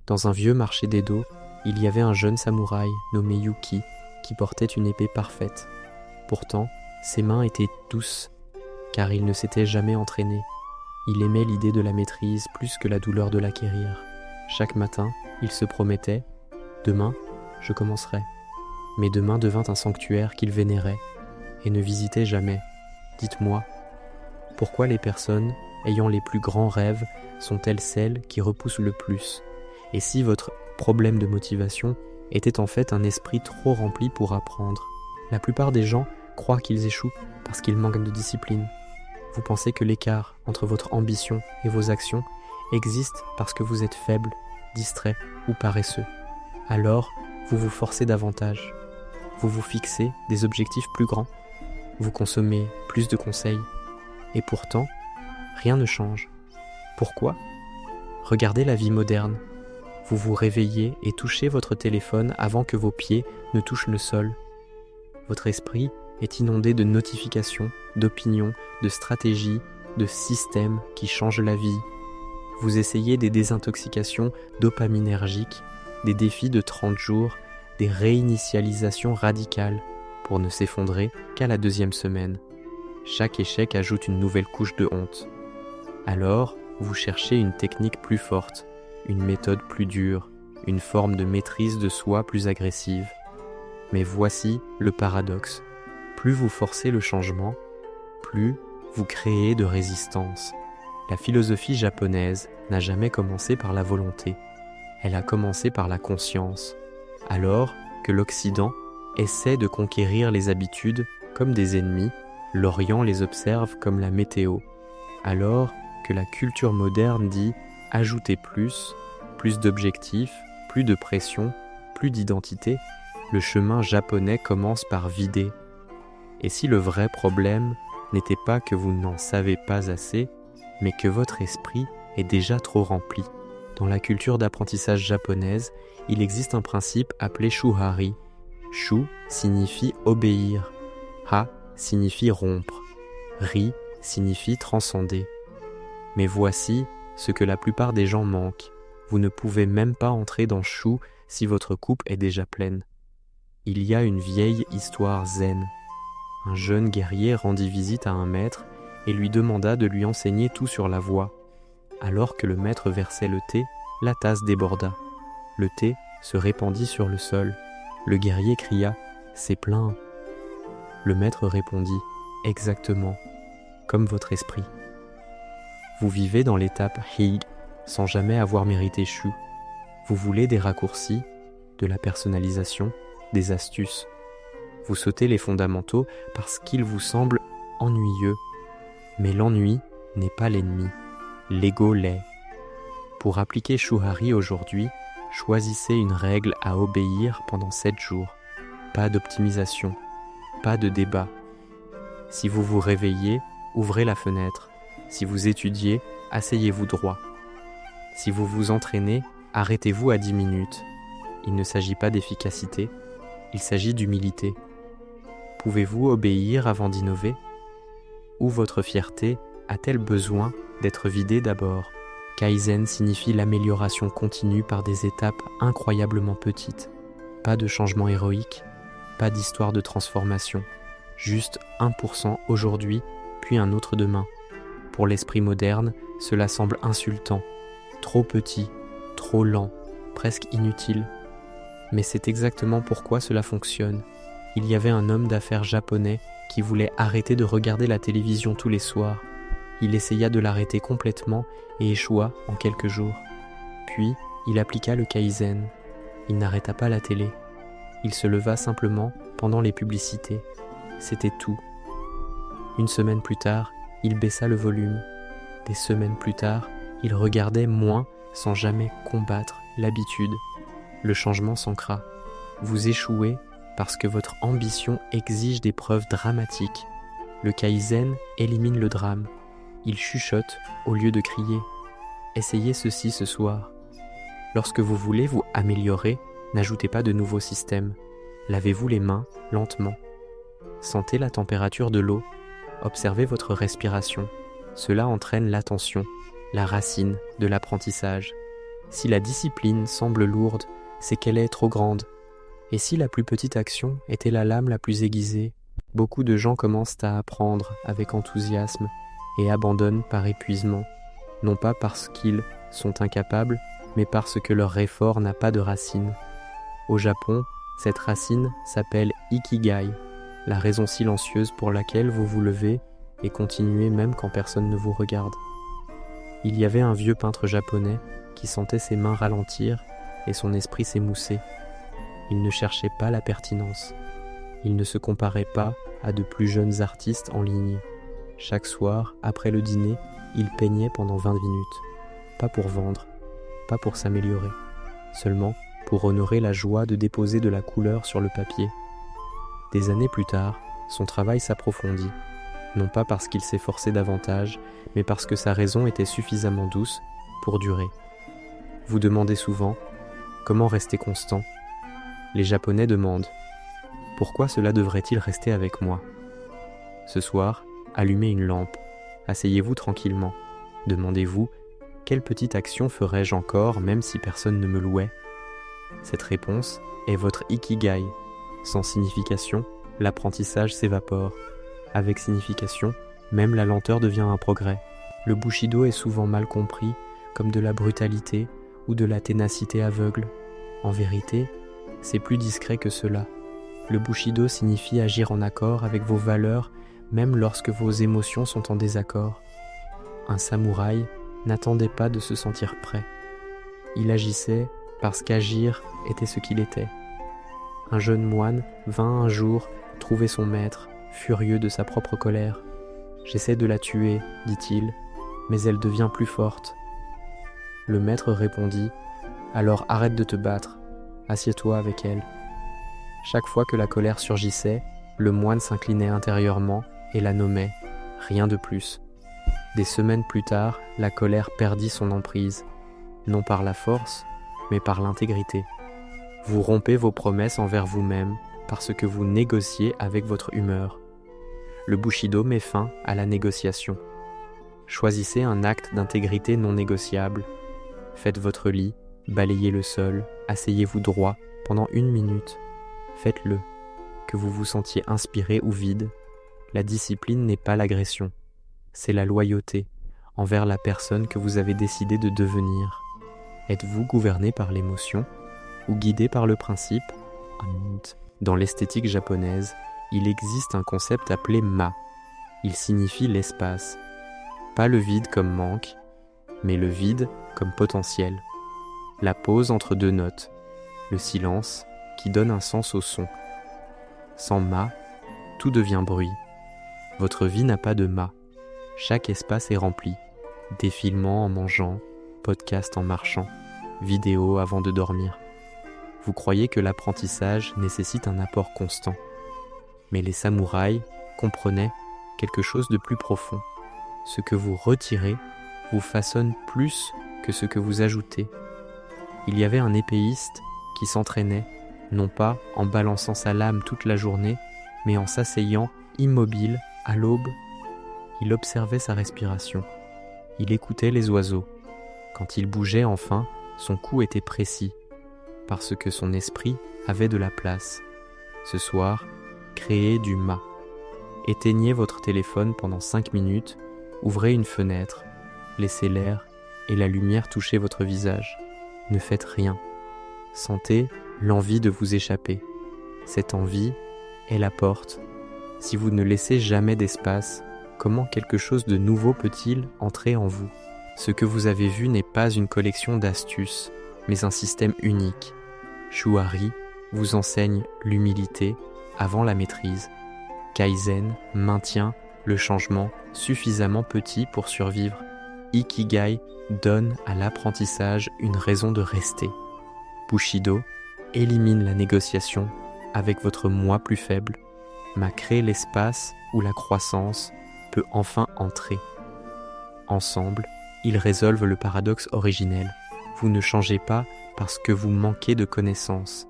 Dans un vieux marché d'Edo, il y avait un jeune samouraï nommé Yuki qui portait une épée parfaite. Pourtant, ses mains étaient douces, car il ne s'était jamais entraîné. Il aimait l'idée de la maîtrise plus que la douleur de l'acquérir. Chaque matin, il se promettait « Demain, je commencerai ». Mais demain devint un sanctuaire qu'il vénérait et ne visitait jamais. Dites-moi, pourquoi les personnes ayant les plus grands rêves sont-elles celles qui repoussent le plus? Et si votre problème de motivation était en fait un esprit trop rempli pour apprendre? La plupart des gens croient qu'ils échouent parce qu'ils manquent de discipline. Vous pensez que l'écart entre votre ambition et vos actions existe parce que vous êtes faible, distrait ou paresseux. Alors, vous vous forcez davantage. Vous vous fixez des objectifs plus grands. Vous consommez plus de conseils. Et pourtant, rien ne change. Pourquoi? Regardez la vie moderne. Vous vous réveillez et touchez votre téléphone avant que vos pieds ne touchent le sol. Votre esprit est inondé de notifications, d'opinions, de stratégies, de systèmes qui changent la vie. Vous essayez des désintoxications dopaminergiques, des défis de 30 jours, des réinitialisations radicales pour ne s'effondrer qu'à la 2e semaine. Chaque échec ajoute une nouvelle couche de honte. Alors, vous cherchez une technique plus forte, une méthode plus dure, une forme de maîtrise de soi plus agressive. Mais voici le paradoxe. Plus vous forcez le changement, plus vous créez de résistance. La philosophie japonaise n'a jamais commencé par la volonté. Elle a commencé par la conscience. Alors que l'Occident essaie de conquérir les habitudes comme des ennemis, l'Orient les observe comme la météo. Alors que la culture moderne dit « ajouter plus d'objectifs, plus de pression, plus d'identité », le chemin japonais commence par vider. Et si le vrai problème n'était pas que vous n'en savez pas assez, mais que votre esprit est déjà trop rempli? Dans la culture d'apprentissage japonaise, il existe un principe appelé shuhari. Shu signifie obéir, ha signifie rompre, ri signifie transcender. Mais voici ce que la plupart des gens manquent. Vous ne pouvez même pas entrer dans Shu si votre coupe est déjà pleine. Il y a une vieille histoire zen. Un jeune guerrier rendit visite à un maître et lui demanda de lui enseigner tout sur la voie. Alors que le maître versait le thé, la tasse déborda. Le thé se répandit sur le sol. Le guerrier cria « C'est plein !» Le maître répondit « Exactement, comme votre esprit. » Vous vivez dans l'étape Hig sans jamais avoir mérité Shu. Vous voulez des raccourcis, de la personnalisation, des astuces. Vous sautez les fondamentaux parce qu'ils vous semblent ennuyeux. Mais l'ennui n'est pas l'ennemi, l'ego l'est. Pour appliquer Shuhari aujourd'hui, choisissez une règle à obéir pendant 7 jours. Pas d'optimisation, pas de débat. Si vous vous réveillez, ouvrez la fenêtre. Si vous étudiez, asseyez-vous droit. Si vous vous entraînez, arrêtez-vous à 10 minutes. Il ne s'agit pas d'efficacité, il s'agit d'humilité. Pouvez-vous obéir avant d'innover? Ou votre fierté a-t-elle besoin d'être vidée d'abord? Kaizen signifie l'amélioration continue par des étapes incroyablement petites. Pas de changement héroïque, pas d'histoire de transformation. Juste 1% aujourd'hui, puis un autre demain. Pour l'esprit moderne, cela semble insultant, trop petit, trop lent, presque inutile. Mais c'est exactement pourquoi cela fonctionne. Il y avait un homme d'affaires japonais qui voulait arrêter de regarder la télévision tous les soirs. Il essaya de l'arrêter complètement et échoua en quelques jours. Puis, il appliqua le Kaizen. Il n'arrêta pas la télé. Il se leva simplement pendant les publicités. C'était tout. Une semaine plus tard, il baissa le volume. Des semaines plus tard, il regardait moins sans jamais combattre l'habitude. Le changement s'ancra. Vous échouez parce que votre ambition exige des preuves dramatiques. Le Kaizen élimine le drame. Il chuchote au lieu de crier. Essayez ceci ce soir. Lorsque vous voulez vous améliorer, n'ajoutez pas de nouveaux systèmes. Lavez-vous les mains lentement. Sentez la température de l'eau. Observez votre respiration. Cela entraîne l'attention, la racine de l'apprentissage. Si la discipline semble lourde, c'est qu'elle est trop grande. Et si la plus petite action était la lame la plus aiguisée, beaucoup de gens commencent à apprendre avec enthousiasme et abandonnent par épuisement, non pas parce qu'ils sont incapables, mais parce que leur effort n'a pas de racine. Au Japon, cette racine s'appelle Ikigai, la raison silencieuse pour laquelle vous vous levez et continuez même quand personne ne vous regarde. Il y avait un vieux peintre japonais qui sentait ses mains ralentir et son esprit s'émousser. Il ne cherchait pas la pertinence. Il ne se comparait pas à de plus jeunes artistes en ligne. Chaque soir, après le dîner, il peignait pendant 20 minutes. Pas pour vendre, pas pour s'améliorer, seulement pour honorer la joie de déposer de la couleur sur le papier. Des années plus tard, son travail s'approfondit, non pas parce qu'il s'efforçait davantage, mais parce que sa raison était suffisamment douce pour durer. Vous demandez souvent « Comment rester constant ?» Les Japonais demandent « Pourquoi cela devrait-il rester avec moi ?» Ce soir, allumez une lampe, asseyez-vous tranquillement, demandez-vous « Quelle petite action ferais-je encore même si personne ne me louait ?» Cette réponse est votre Ikigai. Sans signification, l'apprentissage s'évapore. Avec signification, même la lenteur devient un progrès. Le Bushido est souvent mal compris comme de la brutalité ou de la ténacité aveugle. En vérité, c'est plus discret que cela. Le Bushido signifie agir en accord avec vos valeurs, même lorsque vos émotions sont en désaccord. Un samouraï n'attendait pas de se sentir prêt. Il agissait parce qu'agir était ce qu'il était. Un jeune moine vint un jour trouver son maître, furieux de sa propre colère. « J'essaie de la tuer, dit-il, mais elle devient plus forte. » Le maître répondit « Alors arrête de te battre, assieds-toi avec elle. » Chaque fois que la colère surgissait, le moine s'inclinait intérieurement et la nommait, rien de plus. Des semaines plus tard, la colère perdit son emprise, non par la force, mais par l'intégrité. Vous rompez vos promesses envers vous-même parce que vous négociez avec votre humeur. Le Bushido met fin à la négociation. Choisissez un acte d'intégrité non négociable. Faites votre lit, balayez le sol, asseyez-vous droit pendant 1 minute. Faites-le, que vous vous sentiez inspiré ou vide. La discipline n'est pas l'agression, c'est la loyauté envers la personne que vous avez décidé de devenir. Êtes-vous gouverné par l'émotion ou guidé par le principe ? Dans l'esthétique japonaise, il existe un concept appelé ma. Il signifie l'espace. Pas le vide comme manque, mais le vide comme potentiel. La pause entre 2 notes, le silence qui donne un sens au son. Sans ma, tout devient bruit. Votre vie n'a pas de ma. Chaque espace est rempli. Défilement en mangeant, podcast en marchant, vidéo avant de dormir. Vous croyez que l'apprentissage nécessite un apport constant. Mais les samouraïs comprenaient quelque chose de plus profond. Ce que vous retirez vous façonne plus que ce que vous ajoutez. Il y avait un épéiste qui s'entraînait, non pas en balançant sa lame toute la journée, mais en s'asseyant immobile à l'aube. Il observait sa respiration. Il écoutait les oiseaux. Quand il bougeait enfin, son coup était précis, parce que son esprit avait de la place. Ce soir, créez du ma. Éteignez votre téléphone pendant 5 minutes, ouvrez une fenêtre, laissez l'air et la lumière toucher votre visage. Ne faites rien. Sentez l'envie de vous échapper. Cette envie est la porte. Si vous ne laissez jamais d'espace, comment quelque chose de nouveau peut-il entrer en vous ? Ce que vous avez vu n'est pas une collection d'astuces, mais un système unique. Shuhari vous enseigne l'humilité avant la maîtrise. Kaizen maintient le changement suffisamment petit pour survivre. Ikigai donne à l'apprentissage une raison de rester. Bushido élimine la négociation avec votre moi plus faible, mais crée l'espace où la croissance peut enfin entrer. Ensemble, ils résolvent le paradoxe originel. Vous ne changez pas parce que vous manquez de connaissances.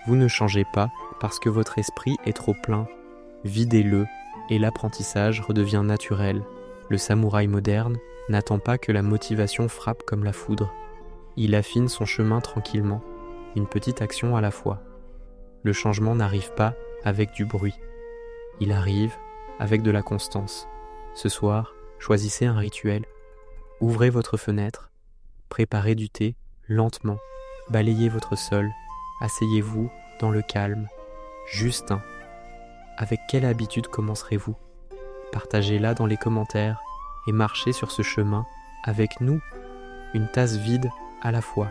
Vous ne changez pas parce que votre esprit est trop plein. Videz-le et l'apprentissage redevient naturel. Le samouraï moderne n'attend pas que la motivation frappe comme la foudre. Il affine son chemin tranquillement, une petite action à la fois. Le changement n'arrive pas avec du bruit. Il arrive avec de la constance. Ce soir, choisissez un rituel. Ouvrez votre fenêtre, préparez du thé lentement, balayez votre sol, asseyez-vous dans le calme, juste un. Avec quelle habitude commencerez-vous ? Partagez-la dans les commentaires et marchez sur ce chemin avec nous, une tasse vide à la fois.